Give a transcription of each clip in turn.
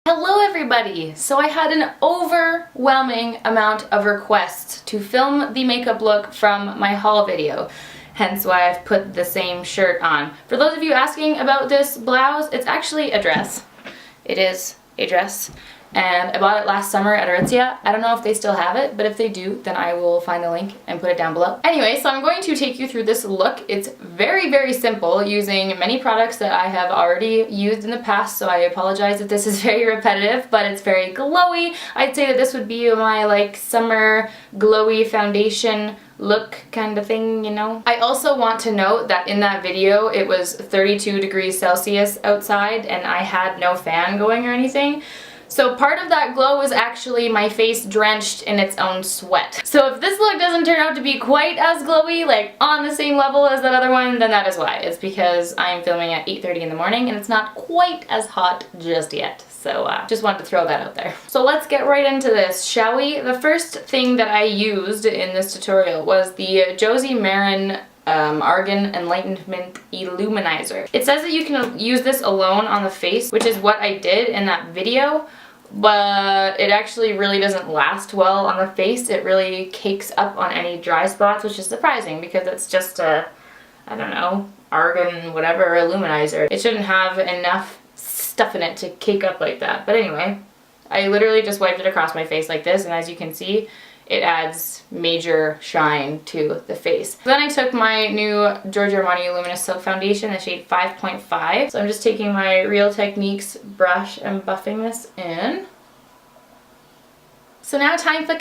Hello everybody! So I had an overwhelming amount of requests to film the makeup look from my haul video, hence why I've put the same shirt on. For those of you asking about this blouse, it's actually a dress. It is a dress, and I bought it last summer at Aritzia. I don't know if they still have it, but if they do, then I will find a link and put it down below. Anyway, so I'm going to take you through this look. It's very, very simple, using many products that I have already used in the past, so I apologize if this is very repetitive, but it's very glowy. I'd say that this would be my like summer glowy foundation look kind of thing, you know. I also want to note that in that video it was 32 degrees Celsius outside and I had no fan going or anything. So part of that glow was actually my face drenched in its own sweat. So if this look doesn't turn out to be quite as glowy, like on the same level as that other one, then that is why. It's because I'm filming at 8:30 in the morning and it's not quite as hot just yet. So just wanted to throw that out there. So let's get right into this, shall we? The first thing that I used in this tutorial was the Josie Maran Argan Enlightenment Illuminizer. It says that you can use this alone on the face, which is what I did in that video, but it actually really doesn't last well on the face. It really cakes up on any dry spots, which is surprising because it's just a, I don't know, Argan whatever Illuminizer. It shouldn't have enough stuff in it to cake up like that. But anyway, I literally just wiped it across my face like this, and as you can see, it adds major shine to the face. Then I took my new Giorgio Armani Luminous Silk Foundation, the shade 5.5. So I'm just taking my Real Techniques brush and buffing this in. So now it's time for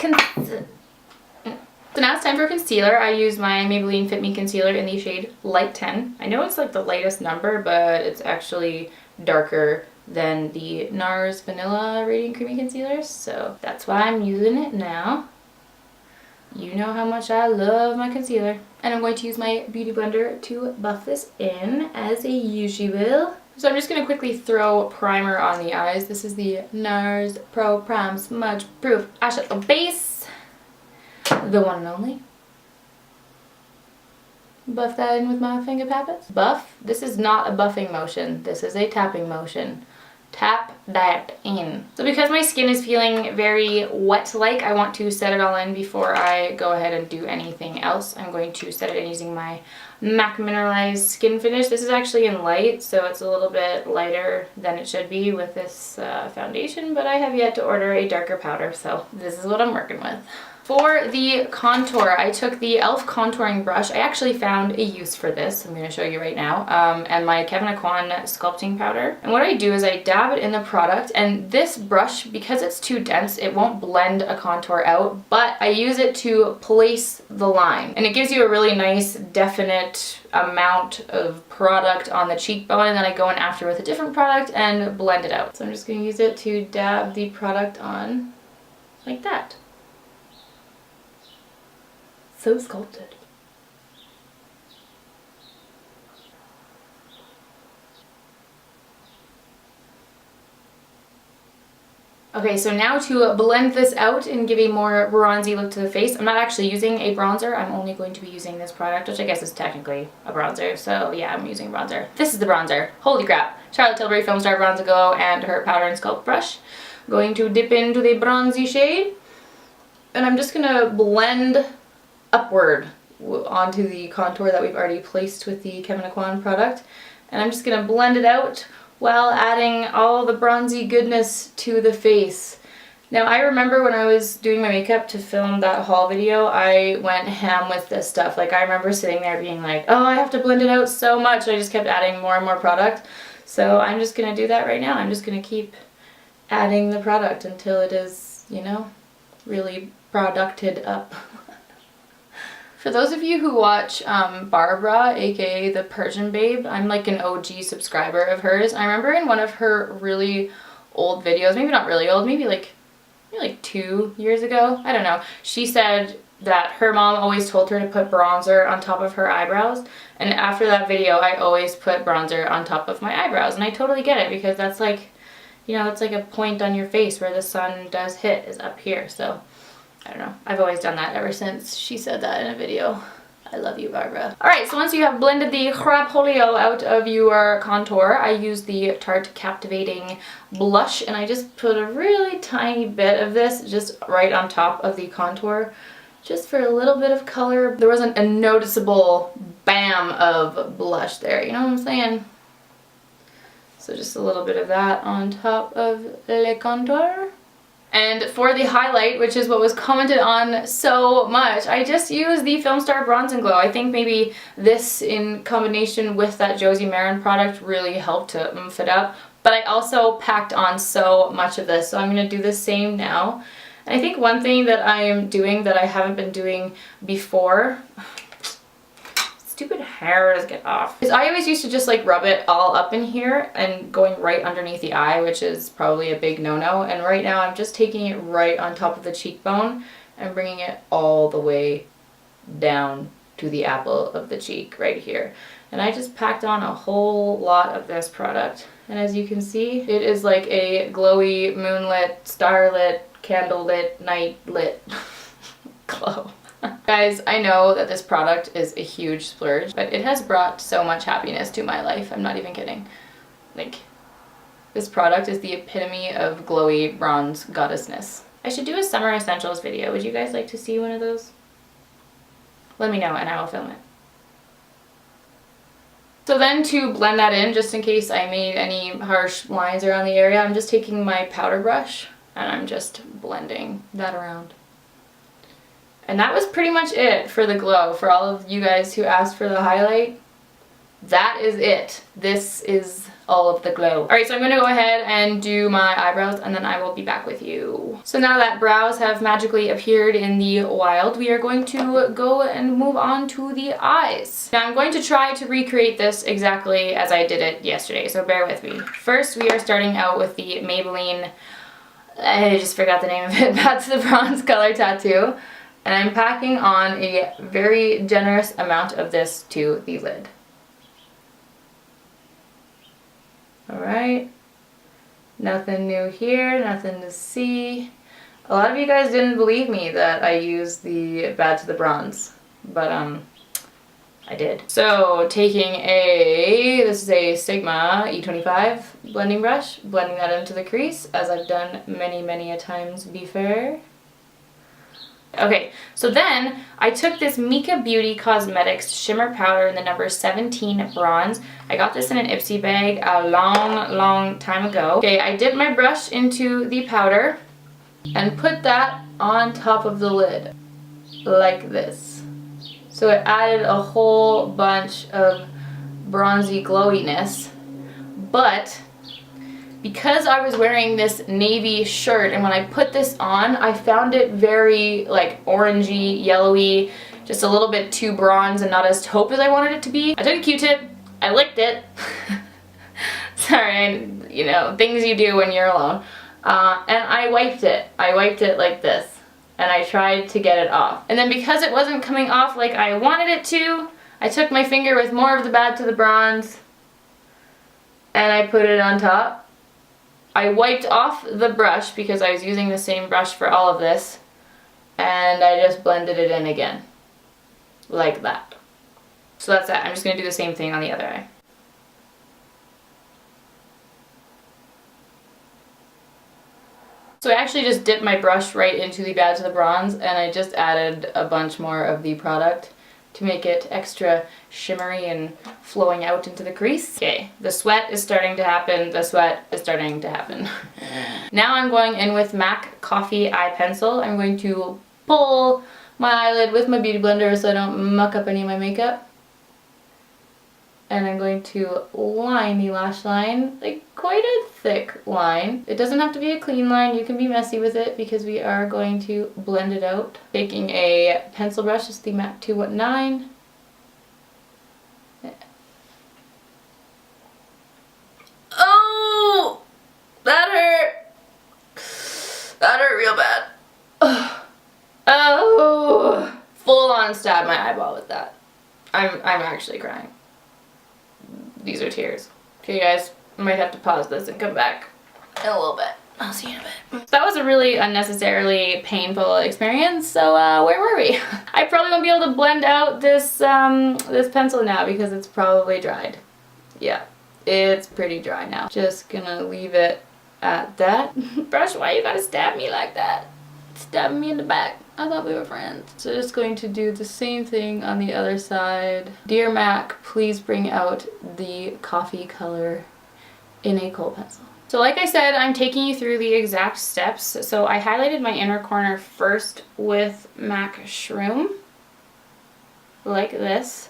concealer. I use my Maybelline Fit Me Concealer in the shade Light 10. I know it's like the lightest number, but it's actually darker than the NARS Vanilla Radiant Creamy Concealers, so that's why I'm using it now. You know how much I love my concealer. And I'm going to use my beauty blender to buff this in as usual. So I'm just going to quickly throw primer on the eyes. This is the NARS Pro Prime Smudge Proof Eyeshadow Base. The one and only. Buff that in with my finger pappets. Buff. This is not a buffing motion. This is a tapping motion. Tap that in. So because my skin is feeling very wet-like, I want to set it all in before I go ahead and do anything else. I'm going to set it in using my MAC Mineralize Skin Finish. This is actually in light, so it's a little bit lighter than it should be with this foundation, but I have yet to order a darker powder, so this is what I'm working with. For the contour, I took the e.l.f. contouring brush. I actually found a use for this. I'm going to show you right now. And my Kevyn sculpting powder. And what I do is I dab it in the product, and this brush, because it's too dense, it won't blend a contour out, but I use it to place the line. And it gives you a really nice, definite amount of product on the cheekbone, and then I go in after with a different product and blend it out. So I'm just going to use it to dab the product on like that. So sculpted. Okay, so now to blend this out and give a more bronzy look to the face, I'm not actually using a bronzer. I'm only going to be using this product, which I guess is technically a bronzer. So yeah, I'm using bronzer. This is the bronzer. Holy crap. Charlotte Tilbury Filmstar Bronzer Glow and her powder and sculpt brush. I'm going to dip into the bronzy shade, and I'm just gonna blend upward onto the contour that we've already placed with the Kevyn product, and I'm just going to blend it out while adding all the bronzy goodness to the face. Now I remember when I was doing my makeup to film that haul video, I went ham with this stuff. Like I remember sitting there being like, oh, I have to blend it out so much. I just kept adding more and more product. So I'm just going to do that right now. I'm just going to keep adding the product until it is, you know, really producted up. For those of you who watch Barbara, aka the Persian Babe, I'm like an OG subscriber of hers. I remember in one of her really old videos, maybe not really old, maybe like 2 years ago, I don't know, she said that her mom always told her to put bronzer on top of her eyebrows, and after that video I always put bronzer on top of my eyebrows, and I totally get it because that's like, you know, it's like a point on your face where the sun does hit is up here, so I don't know. I've always done that ever since she said that in a video. I love you, Barbara. Alright, so once you have blended the crapolio out of your contour, I use the Tarte Captivating Blush, and I just put a really tiny bit of this just right on top of the contour, just for a little bit of color. There wasn't a noticeable bam of blush there, you know what I'm saying? So just a little bit of that on top of le contour. And for the highlight, which is what was commented on so much, I just used the Filmstar Bronze and Glow. I think maybe this in combination with that Josie Maran product really helped to oomph it up. But I also packed on so much of this, so I'm going to do the same now. And I think one thing that I am doing that I haven't been doing before, stupid hairs, get off, is I always used to just like rub it all up in here and going right underneath the eye, which is probably a big no-no. And right now I'm just taking it right on top of the cheekbone and bringing it all the way down to the apple of the cheek right here. And I just packed on a whole lot of this product. And as you can see, it is like a glowy, moonlit, starlit, candlelit, nightlit glow. Guys, I know that this product is a huge splurge, but it has brought so much happiness to my life. I'm not even kidding. Like, this product is the epitome of glowy bronze goddessness. I should do a summer essentials video. Would you guys like to see one of those? Let me know and I will film it. So then to blend that in, just in case I made any harsh lines around the area, I'm just taking my powder brush and I'm just blending that around. And that was pretty much it for the glow. For all of you guys who asked for the highlight, that is it. This is all of the glow. Alright, so I'm going to go ahead and do my eyebrows and then I will be back with you. So now that brows have magically appeared in the wild, we are going to go and move on to the eyes. Now I'm going to try to recreate this exactly as I did it yesterday, so bear with me. First, we are starting out with the Maybelline, I just forgot the name of it, That's the Bronze Color Tattoo. And I'm packing on a very generous amount of this to the lid. Alright, nothing new here, nothing to see. A lot of you guys didn't believe me that I used the Bad to the Bronze, but I did. So taking this is a Sigma E25 blending brush, blending that into the crease as I've done many a times before. Okay, so then I took this Mica Beauty Cosmetics Shimmer Powder in the number 17 Bronze. I got this in an Ipsy bag a long time ago. Okay, I dipped my brush into the powder and put that on top of the lid, like this. So it added a whole bunch of bronzy glowiness, but because I was wearing this navy shirt and when I put this on, I found it very like orangey, yellowy, just a little bit too bronze and not as taupe as I wanted it to be. I took a Q-tip, I licked it. Sorry, you know, things you do when you're alone. And I wiped it. I wiped it like this. And I tried to get it off. And then because it wasn't coming off like I wanted it to, I took my finger with more of the Bad to the Bronze and I put it on top. I wiped off the brush because I was using the same brush for all of this, and I just blended it in again, like that. So that's that. I'm just going to do the same thing on the other eye. So I actually just dipped my brush right into the Bad to the Bronze, and I just added a bunch more of the product to make it extra shimmery and flowing out into the crease. Okay, the sweat is starting to happen. The sweat is starting to happen. Now I'm going in with MAC Coffee Eye Pencil. I'm going to pull my eyelid with my beauty blender so I don't muck up any of my makeup. And I'm going to line the lash line, like quite a thick line. It doesn't have to be a clean line, you can be messy with it because we are going to blend it out. Taking a pencil brush, it's the MAC 219. Oh! That hurt! That hurt real bad. Oh! Full on stab my eyeball with that. I'm actually crying. These are tears. Okay guys, I might have to pause this and come back in a little bit. I'll see you in a bit. That was a really unnecessarily painful experience, so where were we? I probably won't be able to blend out this, this pencil now because it's probably dried. Yeah, it's pretty dry now. Just gonna leave it at that. Brush, why you gotta stab me like that? Stabbing me in the back. I thought we were friends. So just going to do the same thing on the other side. Dear Mac, please bring out the coffee color in a kohl pencil. So like I said, I'm taking you through the exact steps. So I highlighted my inner corner first with MAC Shroom, like this.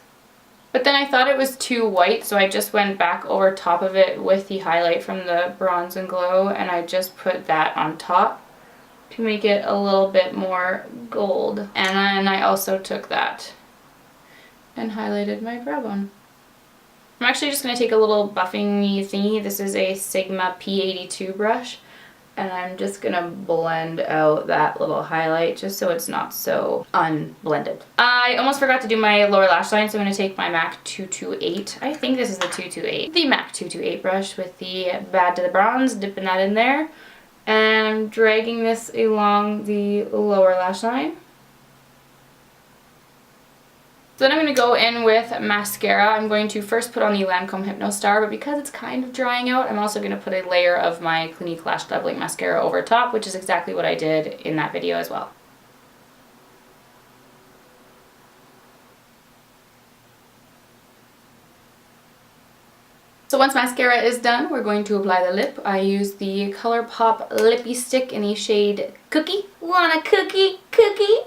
But then I thought it was too white, so I just went back over top of it with the highlight from the Bronze and Glow, and I just put that on top to make it a little bit more gold. And then I also took that and highlighted my brow bone. I'm actually just going to take a little buffing thingy. This is a Sigma P82 brush, and I'm just going to blend out that little highlight just so it's not so unblended. I almost forgot to do my lower lash line, so I'm going to take my MAC 228. I think this is the 228. The MAC 228 brush with the Bad to the Bronze, dipping that in there. And I'm dragging this along the lower lash line. So then I'm going to go in with mascara. I'm going to first put on the Lancome Hypnose Star, but because it's kind of drying out, I'm also going to put a layer of my Clinique Lash Leveling Mascara over top, which is exactly what I did in that video as well. So once mascara is done, we're going to apply the lip. I use the ColourPop Lippie stick in the shade Cookie. Want a cookie? Cookie?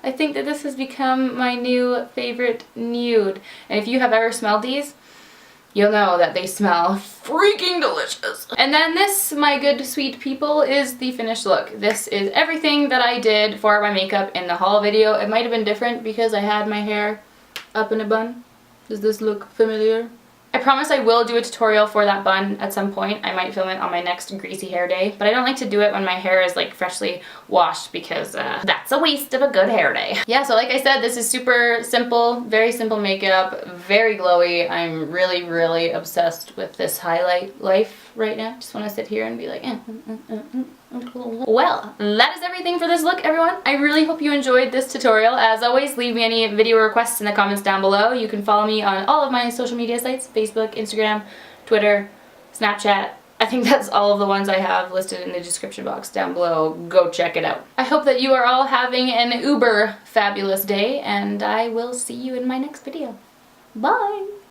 I think that this has become my new favorite nude. And if you have ever smelled these, you'll know that they smell freaking delicious. And then this, my good sweet people, is the finished look. This is everything that I did for my makeup in the haul video. It might have been different because I had my hair up in a bun. Does this look familiar? I promise I will do a tutorial for that bun at some point. I might film it on my next greasy hair day, but I don't like to do it when my hair is like freshly washed because that's a waste of a good hair day. Yeah, so like I said, this is super simple, very simple makeup, very glowy. I'm really, really obsessed with this highlight life right now. Just want to sit here and be like, Well, that is everything for this look, everyone. I really hope you enjoyed this tutorial. As always, leave me any video requests in the comments down below. You can follow me on all of my social media sites, Facebook, Instagram, Twitter, Snapchat. I think that's all of the ones I have listed in the description box down below. Go check it out. I hope that you are all having an uber fabulous day, and I will see you in my next video. Bye!